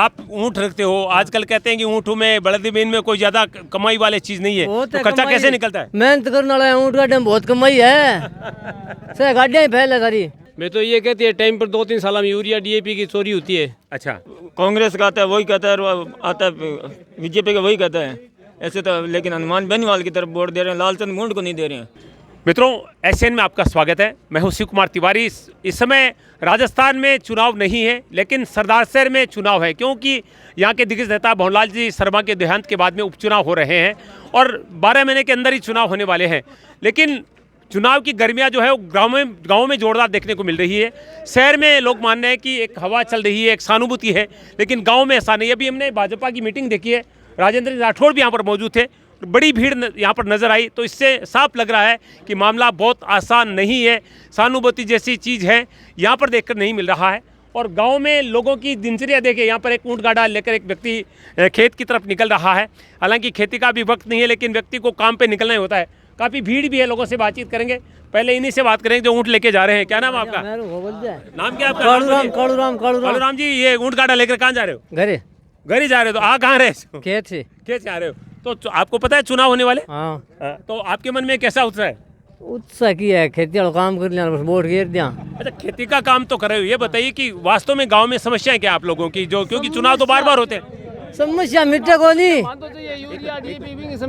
आप ऊँट रखते हो, आजकल कहते हैं कि ऊँटों में बड़े जमीन में कोई ज्यादा कमाई वाली चीज नहीं है, तो खर्चा कैसे निकलता है? मेहनत करने वाला ऊँट का टाइम बहुत कमाई है। से गाड़ियाँ ही फैल है सारी। मैं तो ये कहती है टाइम पर 2-3 साल में यूरिया डीएपी की चोरी होती है। अच्छा, कांग्रेस का आता है वही कहता है और आता है बीजेपी का वही कहता है ऐसे तो, लेकिन हनुमान बेनीवाल की तरफ वोट दे रहे हैं, लालचंद मुंड को नहीं दे रहे हैं। मित्रों, एसएन में आपका स्वागत है। मैं हूं शिव कुमार तिवारी। इस समय राजस्थान में चुनाव नहीं है, लेकिन सरदार शहर में चुनाव है, क्योंकि यहाँ के दिग्गज नेता भवनलाल जी शर्मा के देहांत के बाद में उपचुनाव हो रहे हैं और 12 महीने के अंदर ही चुनाव होने वाले हैं। लेकिन चुनाव की गर्मियाँ जो है वो गाँव में जोरदार देखने को मिल रही है। शहर में लोग मान रहे हैं कि एक हवा चल रही है, एक सहानुभूति है, लेकिन गाँव में ऐसा नहीं। अभी हमने भाजपा की मीटिंग देखी है, राजेंद्र राठौड़ भी यहाँ पर मौजूद थे, बड़ी भीड़ यहाँ पर नजर आई, तो इससे साफ लग रहा है कि मामला बहुत आसान नहीं है। सहानुभूति जैसी चीज़ है यहाँ पर देखकर नहीं मिल रहा है। और गांव में लोगों की दिनचर्या देखे, यहाँ पर एक ऊँट गाड़ा लेकर एक व्यक्ति खेत की तरफ निकल रहा है। हालांकि खेती का भी वक्त नहीं है, लेकिन व्यक्ति को काम पे निकलना ही होता है। काफ़ी भीड़ भी है, लोगों से बातचीत करेंगे। पहले इन्हीं से बात करेंगे जो ऊँट लेके जा रहे हैं। क्या नाम है आपका? नाम क्या आपका? कालूराम जी, ये ऊँट गाड़ा लेकर कहाँ जा रहे हो? घर ही जा रहे हो? तो आ कहाँ रहे? खेत से आ रहे हो। तो आपको पता है चुनाव होने वाले? हाँ। तो आपके मन में कैसा उत्साह है? उत्साह की है, खेती वाला काम कर लिया, बस वोट गिर दिया। अच्छा, खेती का काम तो कर रहे हो। ये बताइए कि वास्तव में गांव में समस्याएं क्या आप लोगों की, जो क्योंकि चुनाव तो बार बार होते हैं। समस्या मिट्टी को नहीं,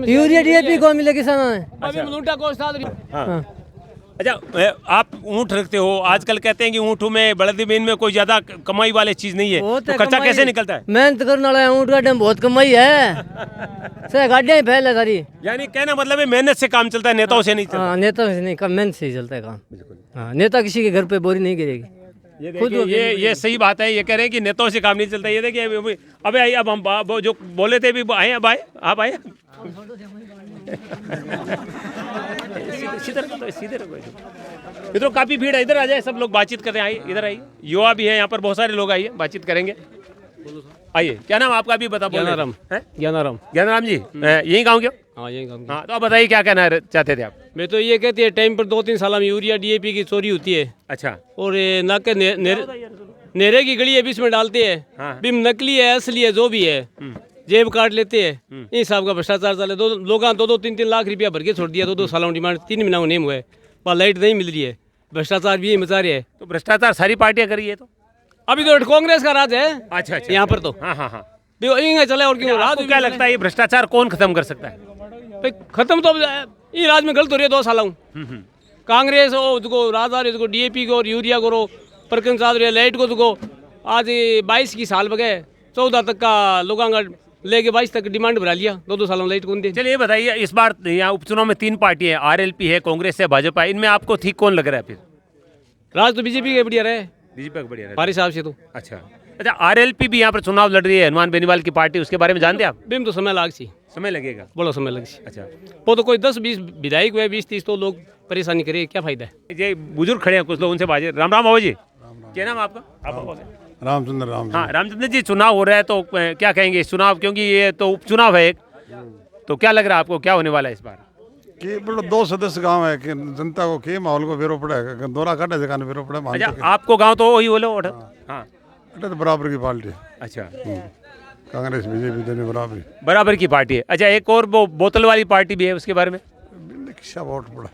यूरिया डीएपी को मिले किसानों ने। हाँ। अच्छा, आप ऊँट रखते हो, आजकल कहते हैं कि ऊँटों में बड़े जमीन में कोई ज्यादा कमाई वाली चीज नहीं है, तो खर्चा कैसे निकलता है? मेहनत करने वाला ऊँट का टाइम बहुत कमाई है। से गाड़ियाँ ही फैल है सारी। यानी कहना मतलब है मेहनत से काम चलता है, नेताओं से नहीं चलता। हाँ, नेताओं से नहीं, मेहनत से ही चलता है काम। हाँ, नेता किसी के घर पे बोरी नहीं गिरेगी। खुद ये सही बात है। ये कह रहे हैं कि नेताओं से काम नहीं चलता। ये देखिए, अबे आइए, अब हम जो बोले थे भी आए, अब आए, आप आए। सीधे इधर काफी भीड़ है, इधर आ जाए, सब लोग बातचीत कर रहे हैं। आइए, इधर आइए, युवा भी है यहाँ पर, बहुत सारे लोग आइए, बातचीत करेंगे। आइए, क्या नाम आपका भी बता? ज्ञानाराम जी, यही गाँव के? हाँ, यही गाँव। हाँ, तो आप बताइए क्या कहना चाहते थे आप? मैं तो ये कहती है टाइम पर 2-3 साल में यूरिया डीएपी की चोरी होती है। अच्छा। और नाके नेरे की गली है, बीच में डालते हैं। हाँ। बिम नकली है, असली है, जो भी है, जेब काट लेते हैं। इन हिसाब का भ्रष्टाचार चले। लोग 2-3 लाख रुपया भर के छोड़ दिया, 2 सालों डिमांड, 3 महीना नहीं हुआ है, पर लाइट नहीं मिल रही है। भ्रष्टाचार भी मचा रहे हैं। तो भ्रष्टाचार सारी पार्टियां करी है, तो अभी तो कांग्रेस का राज है। अच्छा, यहाँ पर तो हाँ हाँ हाँ चले। और क्यों राज? क्या लगता है ये भ्रष्टाचार कौन खत्म कर सकता है? खत्म तो ये राज में गलत हो रही है। 2 साल कांग्रेस हो राज आ रही, डीएपी को और यूरिया को प्रकरण चाल रही है। लाइट को आज 22 की साल बगे 14 तक का लोगों का लेके 22 तक डिमांड भरा लिया। 2 सालों लाइट कौन दे? चलिए, ये बताइए, इस बार यहाँ उपचुनाव में 3 पार्टी है, आरएलपी है, कांग्रेस है, भाजपा। इनमें आपको ठीक कौन लग रहा है? फिर राज तो बीजेपी के बढ़िया रहे, बीजेपी का बढ़िया हमारे हिसाब से तो। अच्छा, आरएलपी भी यहाँ पर चुनाव लड़ रही है, हनुमान बेनीवाल की पार्टी, उसके बारे में जानते हैं आप? बिम तो समय लगेगा, बड़ा समय लगेगा। अच्छा, वो तो कोई 10-20 विधायक हुए, 20-30 तो लोग परेशानी करे, क्या फायदा है? ये बुजुर्ग खड़े हैं, कुछ लोग, उनसे बाजे। राम राम बाबू जी, क्या नाम आपका? रामचंद्र। हाँ, रामचंद्र जी, चुनाव हो रहा है, तो क्या कहेंगे इस चुनाव, क्योंकि ये तो उपचुनाव है एक, तो क्या लग रहा है आपको, क्या होने वाला है इस बार? कि बड़ा 2 सदस्य गांव है कि जनता को के माहौल को फेरो पड़ेगा, दोरा काटे जगह ने फेरो पड़े। अच्छा, आपको गांव तो वही बोलो? हाँ, तो बराबर की पार्टी। अच्छा, कांग्रेस बीजेपी दोनों बराबर की पार्टी है। अच्छा, एक और वो बोतल वाली पार्टी भी है, उसके बारे में वोट पड़ा।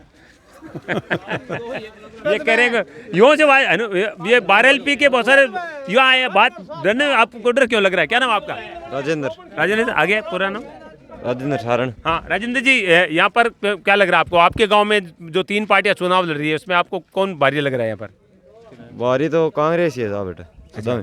ये कह रहे हैं युवाओं से ये आरएलपी के बहुत सारे युवा आए, बात डरने आपको डर क्यों लग रहा है? क्या नाम आपका? राजेंद्र। आगे पूरा नाम? राजेंद्र सारण। हाँ, राजेंद्र जी, यहाँ पर क्या लग रहा है आपको? आपके गांव में जो 3 पार्टियां चुनाव लड़ रही है, उसमें आपको कौन भारी लग रहा है यहाँ पर? बारी तो कांग्रेस ही है बेटा। अच्छा।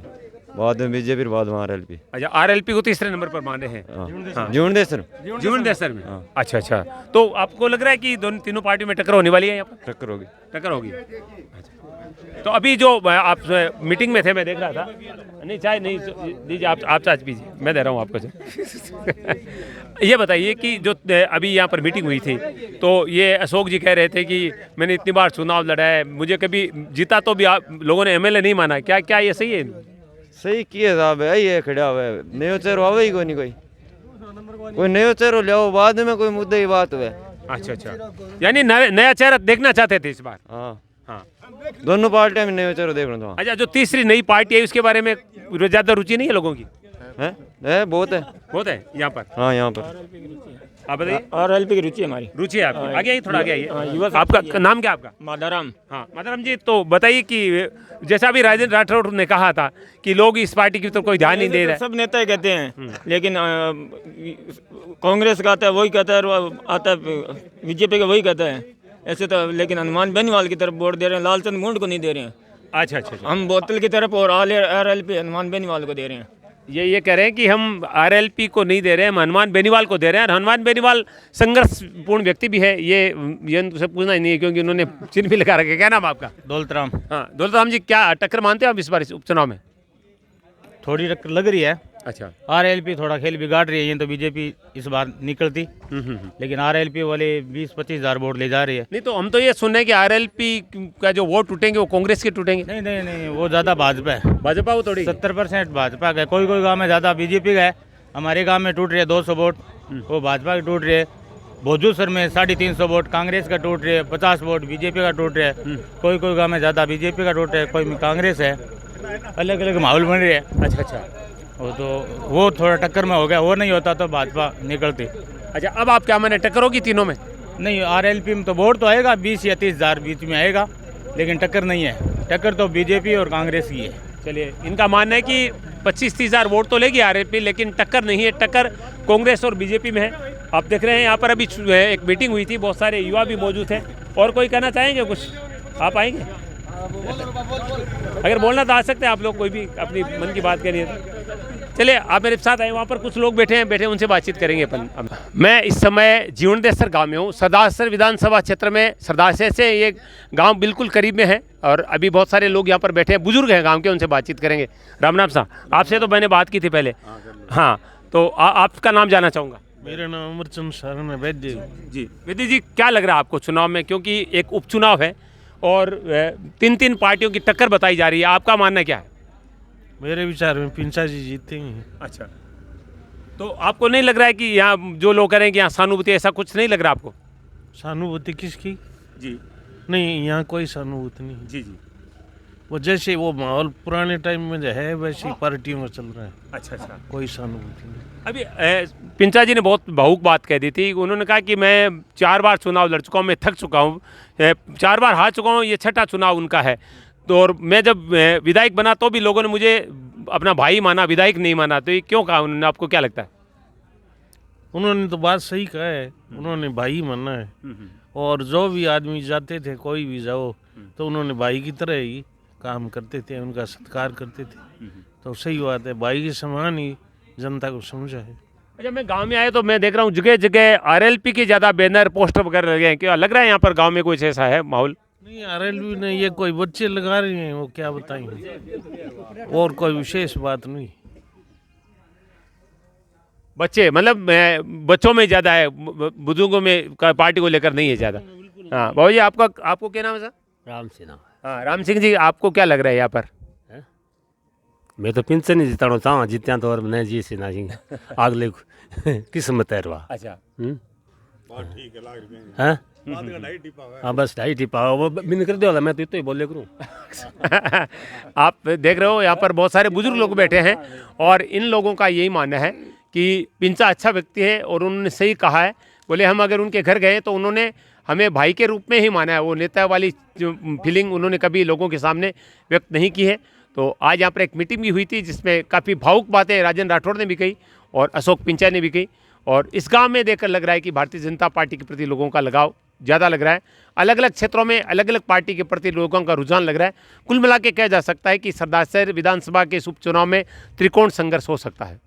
बाद में बीजेपी, बाद में आरएलपी। अच्छा, आरएलपी को तीसरे नंबर पर मान रहे हैं? जीवनदेसर में। अच्छा, तो आपको लग रहा है कि तीनों पार्टियों में टक्कर होने वाली है? यहाँ पर टक्कर होगी। अच्छा, तो अभी जो आप मीटिंग में थे, मैं देख रहा था, नहीं चाय नहीं दीजिए, आप चाय पीजिए, मैं दे रहा हूँ आपको। ये बताइए कि जो अभी यहाँ पर मीटिंग हुई थी, तो ये अशोक जी कह रहे थे कि मैंने इतनी बार चुनाव लड़ा है, मुझे कभी जीता तो भी आप लोगों ने एमएलए नहीं माना। क्या ये सही है? सही किए साहब है, ये खड़ा हुआ है, नयो चेहरो आवे ही कोई नहीं, कोई नयो चेहरो ले आओ, बाद में कोई मुद्दे की बात हुए। अच्छा, यानी नया चेहरा देखना चाहते थे इस बार? हाँ, हाँ, दोनों पार्टियां में नयो चेहरा देखना था। अच्छा, जो तीसरी नई पार्टी है, उसके बारे में ज्यादा रुचि नहीं है लोगों की? है बहुत है। बहुत है यहाँ पर। हाँ यहाँ पर आप बताइए। RLP की रुचि है हमारी। रुचि है आपकी? आगे आइए, थोड़ा आगे आइए। युवा आपका नाम क्या है आपका? मादाराम। हाँ माधवराम जी, तो बताइए कि जैसा अभी राजेंद्र राठौड़ ने कहा था कि लोग इस पार्टी की तरफ कोई ध्यान नहीं दे रहे। सब नेता ही कहते हैं, लेकिन कांग्रेस का आता है वही कहता है, और वो आता है बीजेपी का वही कहता है। ऐसे तो लेकिन हनुमान बेनीवाल की तरफ वोट दे रहे हैं, लालचंद मुंड को नहीं दे रहे हैं। अच्छा अच्छा अच्छा। हम बोतल की तरफ और RLP हनुमान बेनीवाल को दे रहे हैं। ये कह रहे हैं कि हम RLP को नहीं दे रहे हैं, हम हनुमान बेनीवाल को दे रहे हैं। और हनुमान बेनीवाल संघर्षपूर्ण व्यक्ति भी है, ये उनसे पूछना ही नहीं है क्योंकि उन्होंने चिन्ह भी लगा रखे। क्या नाम आपका? दौलतराम। हाँ दौलतराम जी, क्या टक्कर मानते हो आप इस बार इस उपचुनाव में? थोड़ी टक्कर लग रही है। अच्छा। RLP थोड़ा खेल बिगाड़ रही है, ये तो बीजेपी इस बार निकलती, लेकिन RLP वाले 20-25 हज़ार वोट ले जा रही है। नहीं तो हम तो ये सुन रहे हैं कि RLP का जो वोट टूटेंगे वो कांग्रेस के टूटेंगे। नहीं नहीं नहीं, वो ज़्यादा भाजपा है। भाजपा वो थोड़ी 70% भाजपा का है। कोई कोई गांव में ज़्यादा बीजेपी का है। हमारे गांव में टूट रही है 200 वोट, वो भाजपा की टूट रही है। भोजूसर में 350 वोट कांग्रेस का टूट रही है, 50 वोट बीजेपी का टूट रहा है। कोई कोई गाँव में ज़्यादा बीजेपी का टूट रहा है, कोई में कांग्रेस है। अलग अलग माहौल बन रही है। अच्छा अच्छा। वो थोड़ा टक्कर में हो गया, वो नहीं होता तो भाजपा निकलती। अच्छा, अब आप क्या माने, टक्कर होगी तीनों में? नहीं, RLP में तो वोट तो आएगा 20 या 30 हज़ार बीच में आएगा, लेकिन टक्कर नहीं है। टक्कर तो बीजेपी और कांग्रेस की है। चलिए, इनका मानना है कि 25-30 हज़ार वोट तो लेगी RLP, लेकिन टक्कर नहीं है। टक्कर कांग्रेस और बीजेपी में है। आप देख रहे हैं यहाँ पर अभी एक मीटिंग हुई थी, बहुत सारे युवा भी मौजूद हैं। और कोई कहना चाहेंगे कुछ? आप आएंगे? अगर बोलना तो आ सकते हैं आप लोग, कोई भी अपनी मन की बात करिए तो। चलिए, आप मेरे साथ आए, वहाँ पर कुछ लोग बैठे हैं, उनसे बातचीत करेंगे अपन। मैं इस समय जीवनदेसर गांव में हूँ, सरदारसर विधानसभा क्षेत्र में। सरदारसर से ये गांव बिल्कुल करीब में है और अभी बहुत सारे लोग यहाँ पर बैठे हैं, बुजुर्ग हैं गांव के, उनसे बातचीत करेंगे। राम राम साहब, आपसे तो मैंने बात की थी पहले। हाँ, तो आपका नाम जानना चाहूँगा। मेरा नाम अमरचंद शरण है, वैद्य जी। वैद्य जी, क्या लग रहा है आपको चुनाव में? क्योंकि एक उपचुनाव है और 3 पार्टियों की टक्कर बताई जा रही है, आपका मानना क्या है? मेरे विचार में पिंचा जी जीतेंगे। अच्छा, तो आपको नहीं लग रहा है कि यहाँ जो लोग कह रहे हैं कि यहाँ सहानुभूति, ऐसा कुछ नहीं लग रहा आपको? सहानुभूति किसकी? जी नहीं, यहाँ कोई सहानुभूति नहीं। जी जी। वो जैसे वो माहौल पुराने टाइम में जो है वैसी पार्टियों में चल रहा है। अच्छा अच्छा। कोई सहानुभूति नहीं। अभी पिंचा जी ने बहुत भावुक बात कह दी थी। उन्होंने कहा कि मैं 4 बार चुनाव लड़ चुका हूँ, मैं थक चुका हूँ, 4 बार हार चुका हूँ, ये 6ठा चुनाव उनका है। तो और मैं जब विधायक बना तो भी लोगों ने मुझे अपना भाई माना, विधायक नहीं माना। तो ये क्यों कहा उन्होंने, आपको क्या लगता है? उन्होंने तो बात सही कहा है, उन्होंने भाई माना है। और जो भी आदमी जाते थे, कोई भी जाओ, तो उन्होंने भाई की तरह ही काम करते थे, उनका सत्कार करते थे। तो सही बात है, भाई के समान ही जनता को समझा है। अच्छा, मैं गांव में आया तो मैं देख रहा हूँ जगह जगह RLP के ज़्यादा बैनर पोस्टर वगैरह लगे हैं। क्या लग रहा है यहाँ पर गांव में कुछ ऐसा है माहौल? नहीं, RLP ने ये कोई बच्चे लगा रहे हैं, वो क्या बताएंगे, और कोई विशेष बात नहीं। बच्चे मतलब बच्चों में ज़्यादा है, बुजुर्गों में पार्टी को लेकर नहीं है ज़्यादा। हाँ बाबू जी, आपको क्या नाम है सर? राम सिन्हा। हाँ राम सिंह जी, आपको क्या लग रहा है यहाँ पर? मैं तो पिंचन ही जिताना चाहूँ, जित्या तो और मैं जी सिन्हा जी अगले किस्मत है रहा। अच्छा, हाँ हाँ, बस 2.5 टिपा वो मैंने कर दिया, मैं तो इतना ही बोले करूँ। आप देख रहे हो यहाँ पर बहुत सारे बुजुर्ग लोग बैठे हैं और इन लोगों का यही मानना है कि पिंचा अच्छा व्यक्ति है और उन्होंने सही कहा है। बोले हम अगर उनके घर गए तो उन्होंने हमें भाई के रूप में ही माना है, वो नेता वाली जो फीलिंग उन्होंने कभी लोगों के सामने व्यक्त नहीं की है। तो आज यहाँ पर एक मीटिंग भी हुई थी जिसमें काफ़ी भावुक बातें राजेंद्र राठौड़ ने भी कही और अशोक पिंचा ने भी कही। और इस गांव में देखकर लग रहा है कि भारतीय जनता पार्टी के प्रति लोगों का लगाव ज़्यादा लग रहा है। अलग अलग क्षेत्रों में अलग अलग पार्टी के प्रति लोगों का रुझान लग रहा है। कुल मिला के कहा जा सकता है कि सरदारसर विधानसभा के इस उपचुनाव में त्रिकोण संघर्ष हो सकता है।